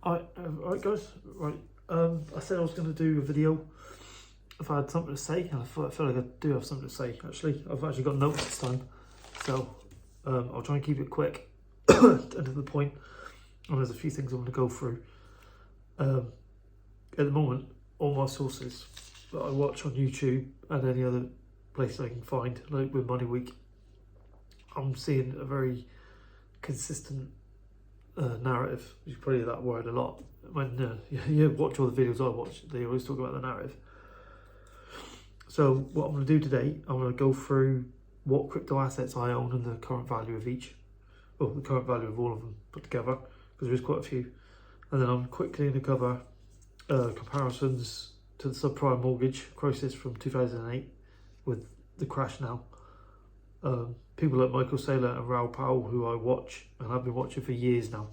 Alright guys, right, I said I was going to do a video if I had something to say, and I feel like I do have something to say. Actually, I've actually got notes this time, so I'll try and keep it quick and to the point, and there's a few things I want to go through. At the moment, all my sources that I watch on YouTube and any other place I can find, like with Money Week, I'm seeing a very consistent narrative. You probably hear that word a lot when you watch all the videos I watch. They always talk about the narrative. So what I'm going to do today, I'm going to go through what crypto assets I own and the current value of each, well, the current value of all of them put together, because there is quite a few. And then I'm quickly going to cover comparisons to the subprime mortgage crisis from 2008 with the crash now. People like Michael Saylor and Raoul Pal, who I watch and have been watching for years now.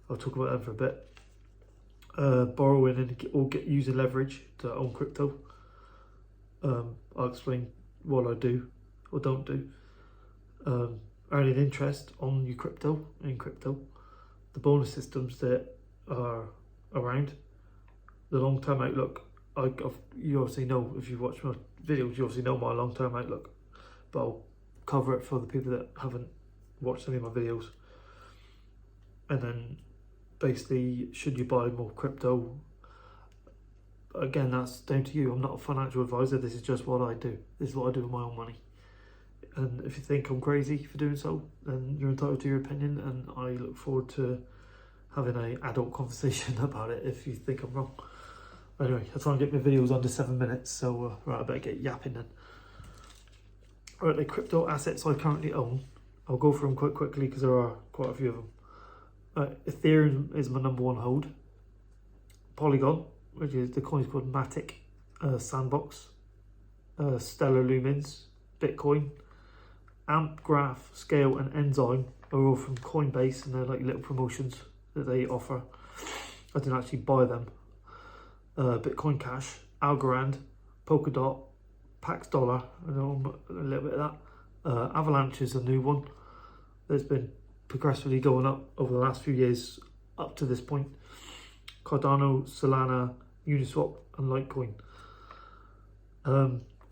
I'll talk about them for a bit. Borrowing and using leverage to own crypto. I'll explain what I do or don't do. Earning interest on your crypto, the bonus systems that are around, the long-term outlook. You obviously know, if you've watched my videos, you obviously know my long-term outlook, but I'll cover it for the people that haven't watched any of my videos. And then basically, should you buy more crypto? Again, that's down to you. I'm not a financial advisor. This is just what I do. This is what I do with my own money. And if you think I'm crazy for doing so, then you're entitled to your opinion, and I look forward to having an adult conversation about it if you think I'm wrong. Anyway, I'll try and get my videos under 7 minutes, so right, I better get yapping then. Alright, the crypto assets I currently own, I'll go through them quite quickly because there are quite a few of them. Ethereum is my #1 hold. Polygon, which is the coin's called Matic, Sandbox, Stellar Lumens, Bitcoin, Amp, Graph, Scale and Enzyme are all from Coinbase, and they're like little promotions that they offer. I didn't actually buy them. Bitcoin Cash, Algorand, Polkadot, Pax Dollar, I know a little bit of that. Avalanche is a new one that's been progressively going up over the last few years up to this point. Cardano, Solana, Uniswap and Litecoin.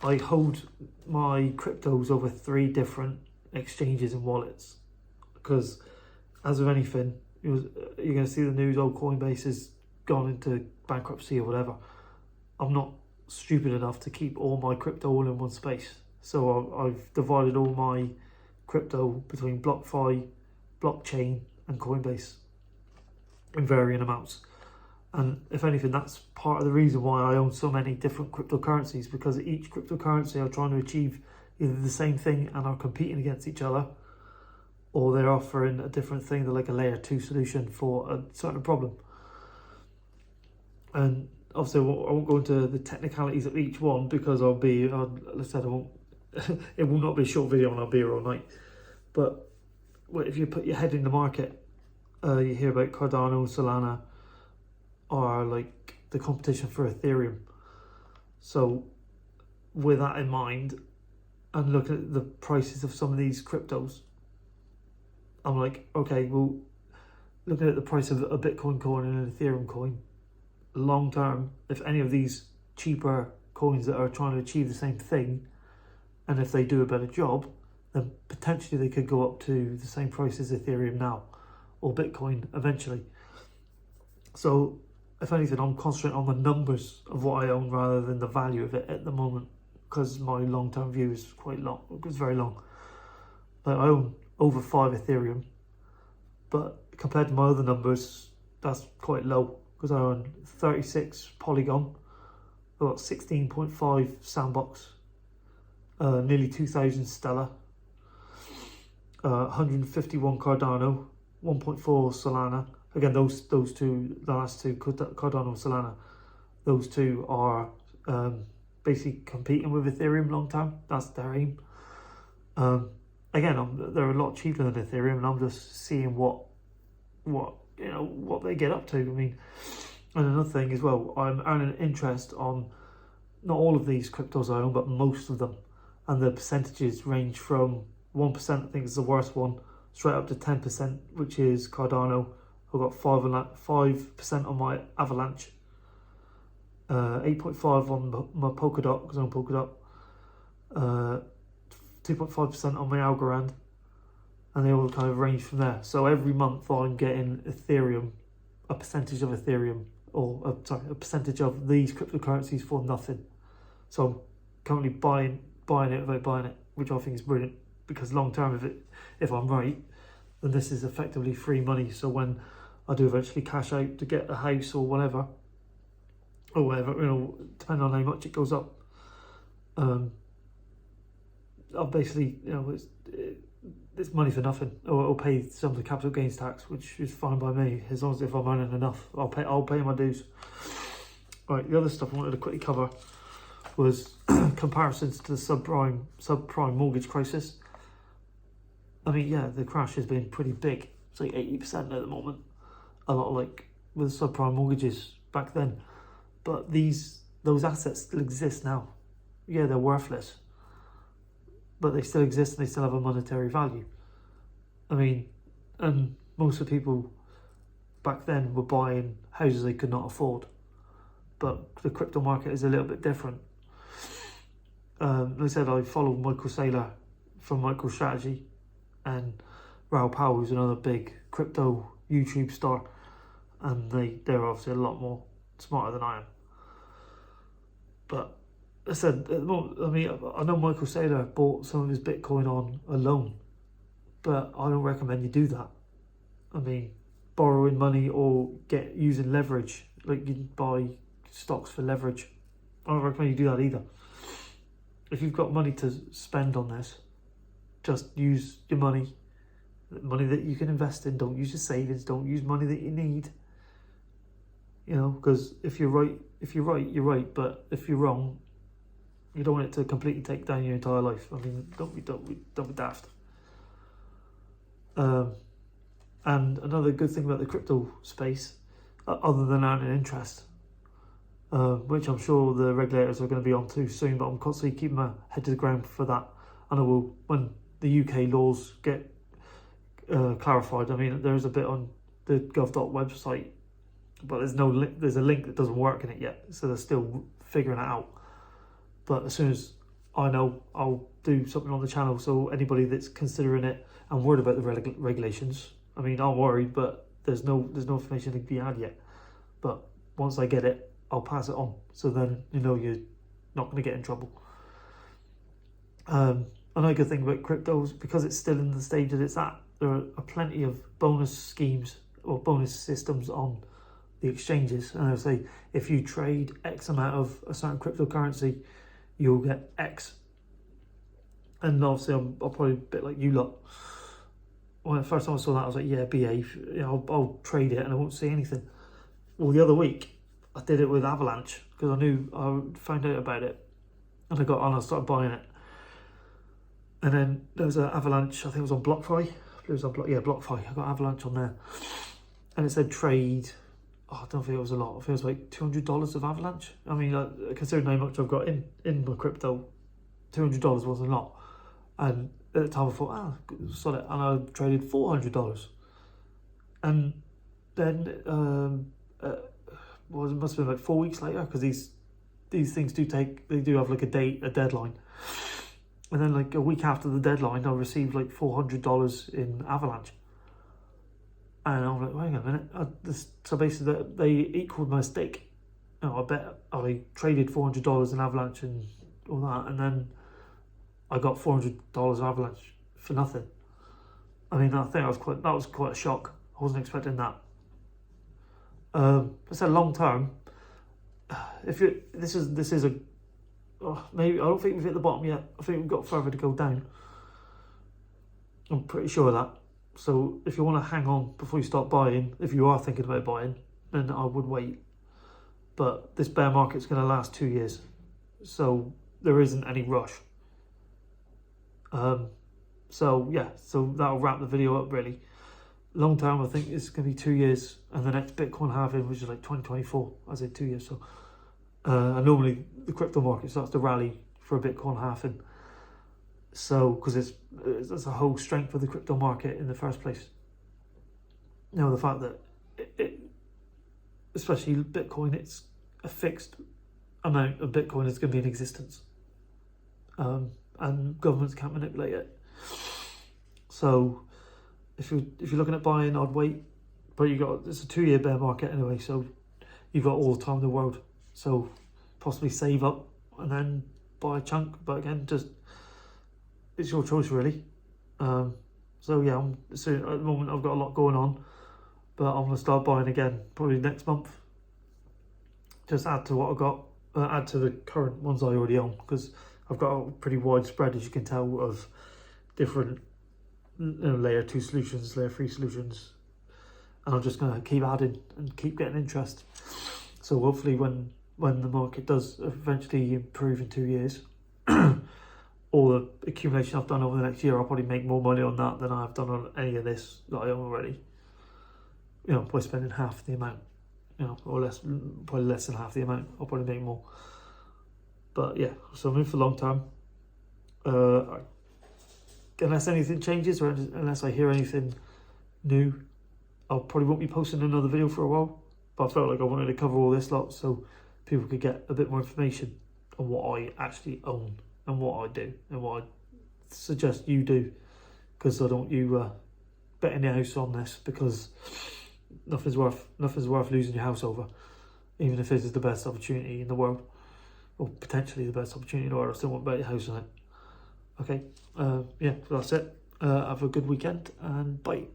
I hold my cryptos over 3 different exchanges and wallets, because as with anything, you're going to see the news, Coinbase has gone into bankruptcy or whatever. I'm not stupid enough to keep all my crypto all in one space, so I've divided all my crypto between BlockFi, Blockchain and Coinbase in varying amounts. And if anything, that's part of the reason why I own so many different cryptocurrencies, because each cryptocurrency are trying to achieve either the same thing and are competing against each other, or they're offering a different thing. They're like a layer 2 solution for a certain problem. And obviously I won't go into the technicalities of each one, because like I said, it will not be a short video and I'll be here all night. But if you put your head in the market, you hear about Cardano, Solana, are like the competition for Ethereum. So with that in mind, and looking at the prices of some of these cryptos, I'm like, okay, well, looking at the price of a Bitcoin coin and an Ethereum coin, long term, if any of these cheaper coins that are trying to achieve the same thing, and if they do a better job, then potentially they could go up to the same price as Ethereum now, or Bitcoin eventually. So if anything, I'm concentrating on the numbers of what I own rather than the value of it at the moment, because my long-term view is quite long. It's very long. Like, I own over 5 Ethereum, but compared to my other numbers, that's quite low, because I own 36 Polygon, I've got 16.5 Sandbox, nearly 2,000 Stellar, 151 Cardano, 1.4 Solana. Again, those two, the last two, Cardano and Solana, those two are basically competing with Ethereum long term. That's their aim. Again, they're a lot cheaper than Ethereum, and I'm just seeing what they get up to. I mean, and another thing as well, I'm earning interest on not all of these cryptos I own, but most of them, and the percentages range from 1%, I think is the worst one, straight up to 10%, which is Cardano, I've got 5% on my Avalanche, 8.5 on my Polkadot, because I'm Polkadot, 2.5% on my Algorand, and they all kind of range from there. So every month I'm getting Ethereum, a percentage of Ethereum, or a percentage of these cryptocurrencies for nothing. So I'm currently buying it without buying it, which I think is brilliant, because long term, if I'm right, then this is effectively free money. So when I do eventually cash out to get a house or whatever, depending on how much it goes up, I'll basically, it's money for nothing. Or it'll pay some of the capital gains tax, which is fine by me, as long as if I'm earning enough, I'll pay my dues. Right, the other stuff I wanted to quickly cover was comparisons to the subprime mortgage crisis. I mean, yeah, the crash has been pretty big. It's like 80% at the moment. A lot like with subprime mortgages back then. But those assets still exist now. Yeah, they're worthless, but they still exist and they still have a monetary value. I mean, and most of the people back then were buying houses they could not afford. But the crypto market is a little bit different. Like I said, I follow Michael Saylor from MicroStrategy, and Raoul Pal, who's another big crypto YouTube star, and they're obviously a lot more smarter than I am. But I said, at the moment, I mean, I know Michael Saylor bought some of his Bitcoin on a loan, but I don't recommend you do that. I mean, borrowing money or using leverage, like you buy stocks for leverage, I don't recommend you do that either. If you've got money to spend on this, just use your money that you can invest in. Don't use your savings. Don't use money that you need. Because if you're right, you're right. But if you're wrong, you don't want it to completely take down your entire life. I mean, don't be daft. And another good thing about the crypto space, other than earning interest, which I'm sure the regulators are going to be on to soon, but I'm constantly keeping my head to the ground for that. And I will, when the UK laws get clarified. I mean, there's a bit on the gov.uk website, but there's a link that doesn't work in it yet, so they're still figuring it out. But as soon as I know, I'll do something on the channel, so anybody that's considering it and worried about the regulations, I mean, I'm worried, but there's no information to be had yet. But once I get it, I'll pass it on, so then you're not going to get in trouble. Another good thing about cryptos, because it's still in the stage that it's at, there are plenty of bonus schemes or bonus systems on the exchanges, and I'll say if you trade X amount of a certain cryptocurrency, you'll get X. And obviously, I'll probably a bit like you lot. When the first time I saw that, I was like, yeah, behave. I'll trade it and I won't see anything. Well, the other week, I did it with Avalanche because I found out about it, and I got on. I started buying it, and then there was an Avalanche. I think it was on BlockFi. It was on BlockFi. I got Avalanche on there, and it said trade. I don't think it was a lot. I think it was like $200 of Avalanche. I mean, considering how much I've got in my crypto, $200 wasn't a lot. And at the time I thought, sod it, and I traded $400. And then, it must have been like 4 weeks later, because these things do have like a deadline. And then like a week after the deadline, I received like $400 in Avalanche. And I'm like, wait a minute. So basically, they equaled my stake. I bet I traded $400 in Avalanche and all that, and then I got $400 of Avalanche for nothing. I mean, I think that was quite a shock. I wasn't expecting that. I said long term. This is a maybe I don't think we've hit the bottom yet. I think we've got further to go down. I'm pretty sure of that. So if you want to hang on before you start buying, if you are thinking about buying, then I would wait. But this bear market's going to last 2 years, so there isn't any rush. So that'll wrap the video up really. Long term, I think it's going to be 2 years, and the next Bitcoin halving, which is like 2024. I said 2 years. So, and normally the crypto market starts to rally for a Bitcoin halving. So, because it's a whole strength of the crypto market in the first place. The fact that especially Bitcoin, it's a fixed amount of Bitcoin that's going to be in existence, and governments can't manipulate it. So if you're looking at buying, I'd wait. But it's a 2-year bear market anyway, so you've got all the time in the world. So possibly save up and then buy a chunk. But again, just it's your choice really. So yeah, so at the moment I've got a lot going on, but I'm gonna start buying again probably next month. Just add to what I got, add to the current ones I already own, because I've got a pretty wide spread, as you can tell, of different layer 2 solutions, layer 3 solutions, and I'm just going to keep adding and keep getting interest. So hopefully when the market does eventually improve in 2 years, all the accumulation I've done over the next year, I'll probably make more money on that than I've done on any of this that I own already, by spending half the amount, or less, probably less than half the amount. I'll probably make more. But yeah, so I'm in for long term. Unless anything changes, or unless I hear anything new, I probably won't be posting another video for a while. But I felt like I wanted to cover all this lot so people could get a bit more information on what I actually own and what I do and what I suggest you do, because I don't want you betting your house on this, because nothing's worth losing your house over, even if it is the best opportunity in the world, or potentially the best opportunity in the world. I still won't bet your house on it. Okay, yeah, so that's it. Have a good weekend and bye.